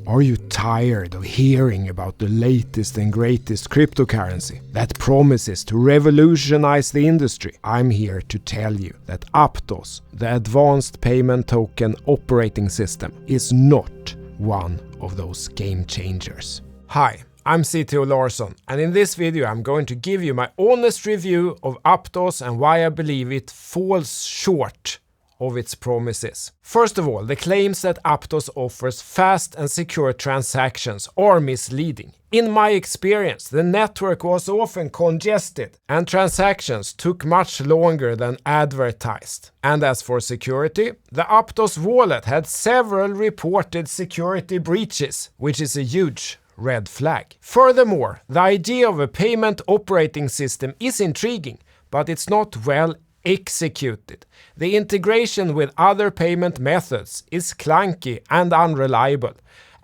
Are you tired of hearing about the latest and greatest cryptocurrency that promises to revolutionize the industry? I'm here to tell you that Aptos, the Advanced Payment Token Operating System, is not one of those game changers. Hi, I'm CTO Larsson, and in this video I'm going to give you my honest review of Aptos and why I believe it falls short of its promises. First of all, the claims that Aptos offers fast and secure transactions are misleading. In my experience, the network was often congested and transactions took much longer than advertised. And as for security, the Aptos wallet had several reported security breaches, which is a huge red flag. Furthermore, the idea of a payment operating system is intriguing, but it's not well executed. The integration with other payment methods is clunky and unreliable.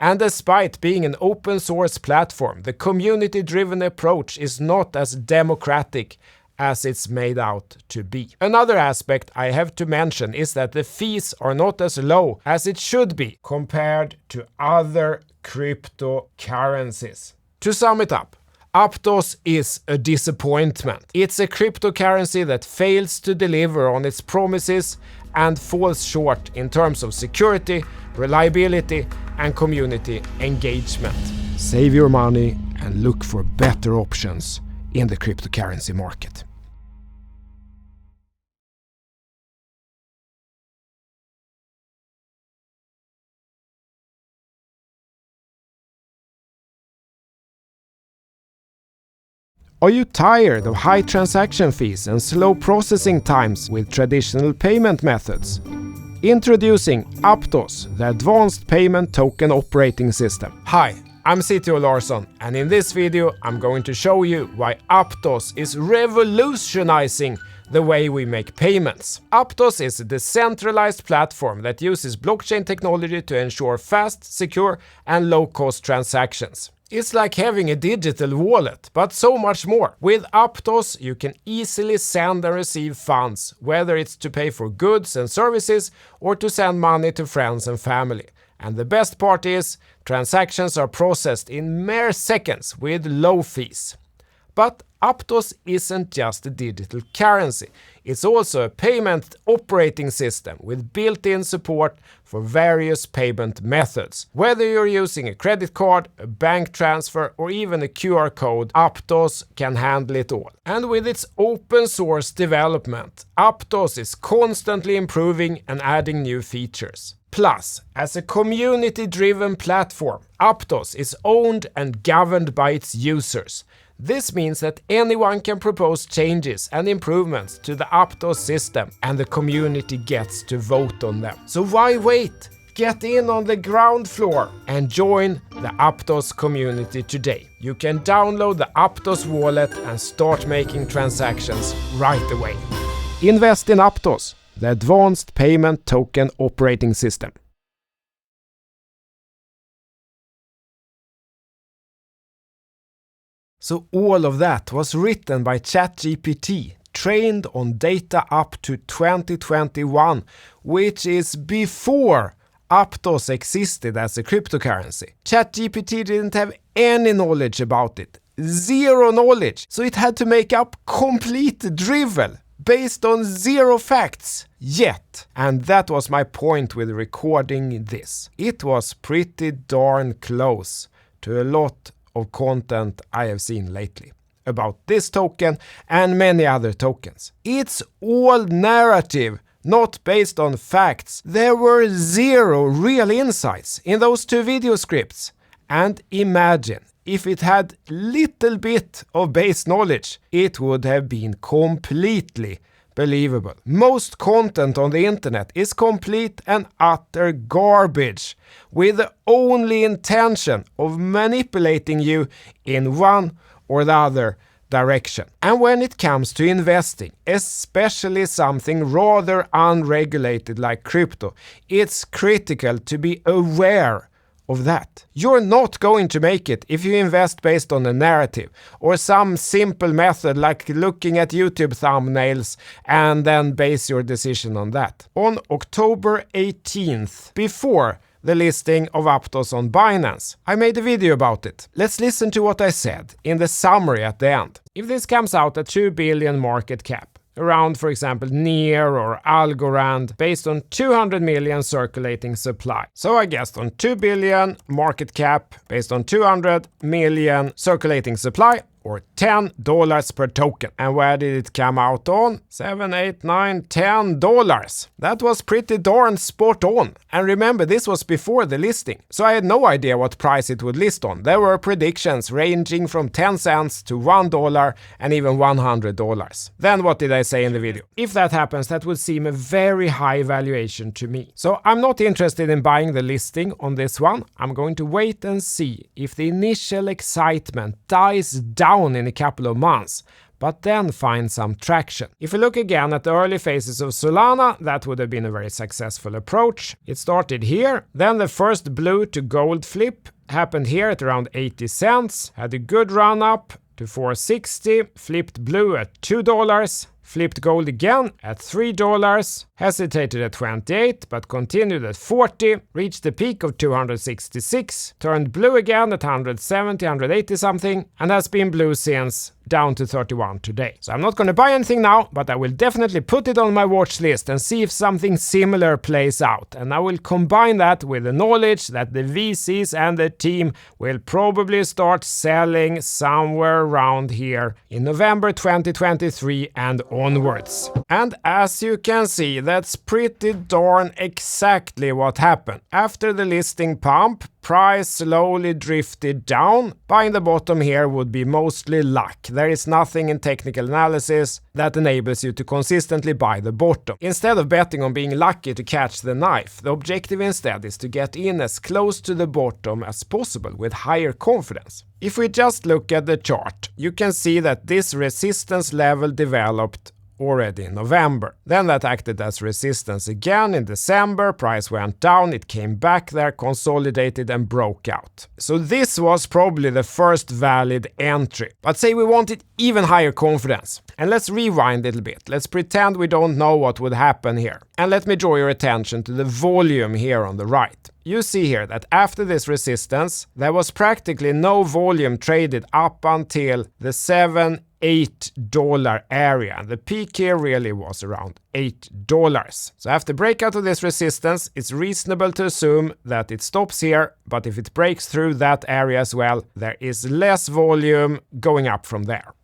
And despite being an open source platform, the community-driven approach is not as democratic as it's made out to be. Another aspect I have to mention is that the fees are not as low as it should be compared to other cryptocurrencies. To sum it up, Aptos is a disappointment. It's a cryptocurrency that fails to deliver on its promises and falls short in terms of security, reliability, and community engagement. Save your money and look for better options in the cryptocurrency market. Are you tired of high transaction fees and slow processing times with traditional payment methods? Introducing Aptos, the Advanced Payment Token Operating System. Hi, I'm CTO Larsson, and in this video I'm going to show you why Aptos is revolutionizing the way we make payments. Aptos is a decentralized platform that uses blockchain technology to ensure fast, secure, and low-cost transactions. It's like having a digital wallet, but so much more. With Aptos, you can easily send and receive funds, whether it's to pay for goods and services or to send money to friends and family. And the best part is, transactions are processed in mere seconds with low fees. But Aptos isn't just a digital currency. It's also a payment operating system with built-in support for various payment methods. Whether you're using a credit card, a bank transfer, or even a QR code, Aptos can handle it all. And with its open source development, Aptos is constantly improving and adding new features. Plus, as a community-driven platform, Aptos is owned and governed by its users. This means that anyone can propose changes and improvements to the Aptos system, and the community gets to vote on them. So why wait? Get in on the ground floor and join the Aptos community today. You can download the Aptos wallet and start making transactions right away. Invest in Aptos, the Advanced Payment Token Operating System. So all of that was written by chatgpt, trained on data up to 2021, which is before Aptos existed as a cryptocurrency. ChatGPT didn't have any knowledge about it, zero knowledge, so it had to make up complete drivel based on zero facts yet. And that was my point with recording this. It was pretty darn close to a lot of content I have seen lately about this token and many other tokens. It's all narrative, not based on facts. There were zero real insights in those two video scripts. And imagine if it had little bit of base knowledge, it would have been completely believable. Most content on the internet is complete and utter garbage, with the only intention of manipulating you in one or the other direction. And when it comes to investing, especially something rather unregulated like crypto, it's critical to be aware of that. You're not going to make it if you invest based on a narrative or some simple method like looking at YouTube thumbnails and then base your decision on that. On October 18th, before the listing of Aptos on Binance. I made a video about it. Let's listen to what I said in the summary at the end. If this comes out at 2 billion market cap, around, for example, Near or Algorand, based on 200 million circulating supply. So I guessed on 2 billion market cap, based on 200 million circulating supply, or $10 per token. And where did it come out on? $7, $8, $9, $10. That was pretty darn spot on. And remember, this was before the listing, so I had no idea what price it would list on. There were predictions ranging from 10 cents to $1 and even $100. Then what did I say in the video? If that happens, that would seem a very high valuation to me. So I'm not interested in buying the listing on this one. I'm going to wait and see if the initial excitement dies down in a couple of months, but then find some traction. If we look again at the early phases of Solana, that would have been a very successful approach. It started here, then the first blue to gold flip happened here at around 80 cents, had a good run up to 460, flipped blue at $2, flipped gold again at $3, hesitated at 28 but continued at 40, reached the peak of 266, turned blue again at 170, 180 something, and has been blue since, down to 31 today. So I'm not going to buy anything now, but I will definitely put it on my watch list and see if something similar plays out. And I will combine that with the knowledge that the VCs and the team will probably start selling somewhere around here in November 2023 and onwards. And as you can see, that's pretty darn exactly what happened. After the listing pump, price slowly drifted down. Buying the bottom here would be mostly luck. There is nothing in technical analysis that enables you to consistently buy the bottom. Instead of betting on being lucky to catch the knife, the objective instead is to get in as close to the bottom as possible with higher confidence. If we just look at the chart, you can see that this resistance level developed already in November. Then that acted as resistance again in December, price went down, it came back there, consolidated and broke out. So this was probably the first valid entry. But say we wanted even higher confidence. And let's rewind a little bit. Let's pretend we don't know what would happen here. And let me draw your attention to the volume here on the right. You see here that after this resistance, there was practically no volume traded up until the $7-8 area, and the peak here really was around $8. So after breakout of this resistance, it's reasonable to assume that it stops here, but if it breaks through that area as well, there is less volume going up from there.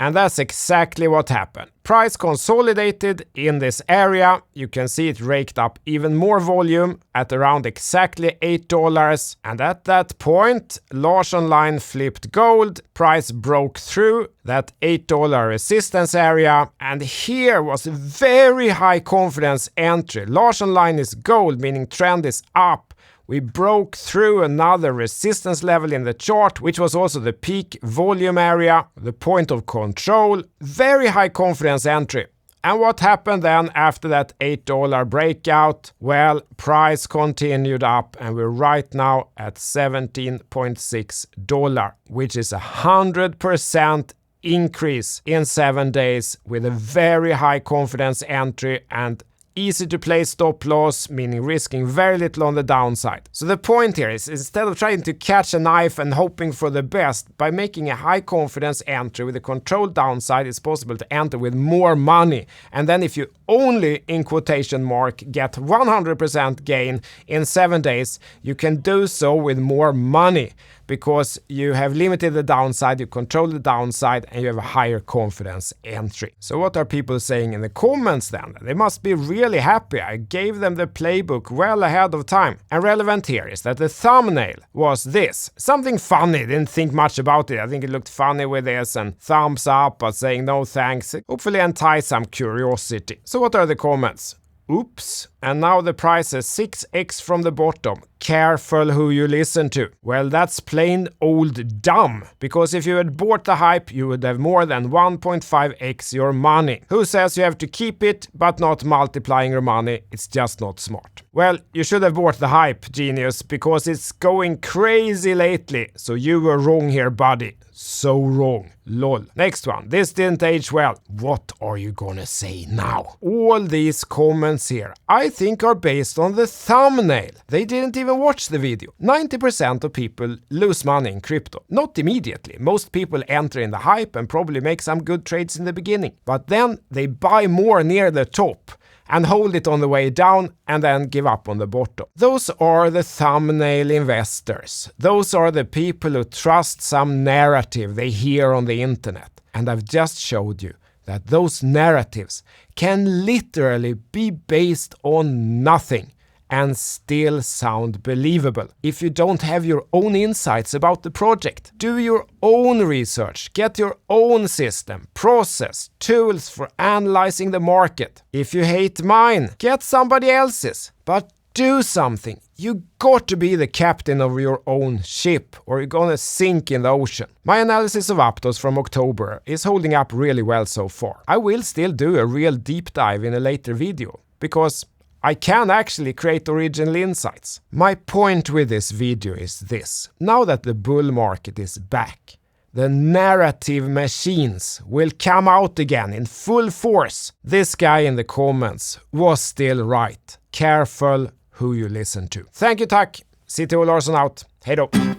And that's exactly what happened. Price consolidated in this area. You can see it raked up even more volume at around exactly $8. And at that point, Large Online flipped gold. Price broke through that $8 resistance area. And here was a very high confidence entry. Large Online is gold, meaning trend is up. We broke through another resistance level in the chart, which was also the peak volume area, the point of control. Very high confidence entry. And what happened then after that $8 breakout? Well, price continued up and we're right now at $17.6, which is 100% increase in 7 days with a very high confidence entry and easy to play stop loss, meaning risking very little on the downside. So the point here is, instead of trying to catch a knife and hoping for the best, by making a high confidence entry with a controlled downside, it's possible to enter with more money. And then if you only, in quotation mark, get 100% gain in 7 days, you can do so with more money, because you have limited the downside, you control the downside, and you have a higher confidence entry. So what are people saying in the comments then? They must be really happy. I gave them the playbook well ahead of time. And relevant here is that the thumbnail was this. Something funny, didn't think much about it. I think it looked funny with this and thumbs up, but saying no thanks. Hopefully entice some curiosity. So what are the comments? Oops, and now the price is 6x from the bottom. Careful who you listen to. Well, that's plain old dumb, because if you had bought the hype, you would have more than 1.5x your money. Who says you have to keep it, but not multiplying your money? It's just not smart. Well, you should have bought the hype, genius, because it's going crazy lately, so you were wrong here, buddy. So wrong. Lol. Next one. This didn't age well. What are you gonna say now? All these comments here, I think, are based on the thumbnail. They didn't even watch the video. 90% of people lose money in crypto. Not immediately. Most people enter in the hype and probably make some good trades in the beginning. But then they buy more near the top and hold it on the way down and then give up on the bottom. Those are the thumbnail investors. Those are the people who trust some narrative they hear on the internet. And I've just showed you that those narratives can literally be based on nothing and still sound believable. If you don't have your own insights about the project, do your own research, get your own system, process, tools for analyzing the market. If you hate mine, get somebody else's. But do something. You got to be the captain of your own ship or you're gonna sink in the ocean. My analysis of Aptos from October is holding up really well so far. I will still do a real deep dive in a later video because I can actually create original insights. My point with this video is this. Now that the bull market is back, the narrative machines will come out again in full force. This guy in the comments was still right. Careful who you listen to. Thank you, tack. CTO Larsson out. Hej då.